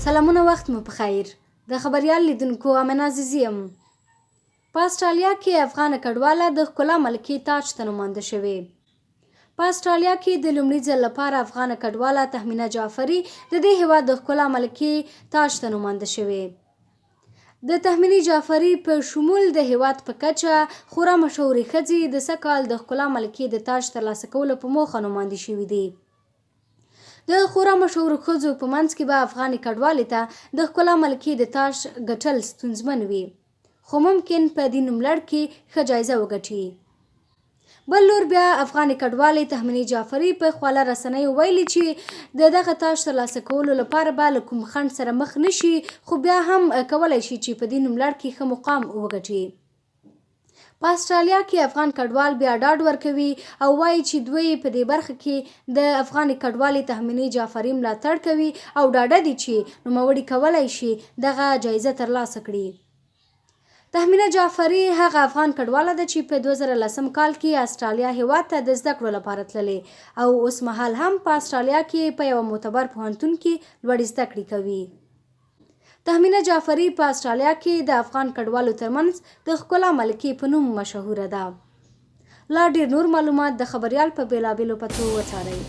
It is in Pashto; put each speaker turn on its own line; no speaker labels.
سلامونه، وخت مو پخیر. د خبریال لیدونکو امنه عزیزی یم. په استرالیا کې افغانه کډواله د ښکلا ملکې تاج ته نومانده شوې. په استرالیا کې د لومړي ځل لپاره افغانه کډواله تهمینه جعفري د دې هېواد د ښکلا ملکې تاج ته نومانده شوې. د تهمینې جعفري په شمول د هېواد په کچه خورا مشهورې ښځې د سږ کال د ښکلا ملکې د تاج ترلاسه کولو په موخه نوماندې شوي دي. د خورا مشهورو ښځو په منځ کې به افغاني کډوالې ته د ښکلا ملکې د تاج ګټل ستونزمن وي، خو ممکن په دې نوملړ کې ښه جایزه وګټي. بل لور بیا افغاني کډوالې تهمینې جعفري په خواله رسنیو ویلي چې د دغه تاج ترلاسه کولو لپاره به له کوم خنډ سره مخ نشي، خو بیا هم کولی شي چې په دې نوملړ کې ښه مقام وګټي. په استرالیا کې افغان کډوال بیا ډاډ ورکوي او وایي چې دوی په دې برخه کې د افغاني کډوالې تهمینې جعفري ملاتړ کوي او ډاډه دي چې نوموړي کولی شي دغه جایزه ترلاسه کړي. تهمینه جعفري هغه افغان کډواله ده چې په 2010 کال کې استرالیا هېواد ته د زده کړو لپاره تللې او اوس مهال هم په استرالیا کې په یوه معتبر پوهنتون کې لوړې زده کړې کوي. تهمینه جعفري په استرالیا کې د افغان کډوالو ترمنځ د ښکلا ملکې په نوم مشهوره ده. لا ډېر نور معلومات د خبریال په بېلابېلو پتو وڅارئ.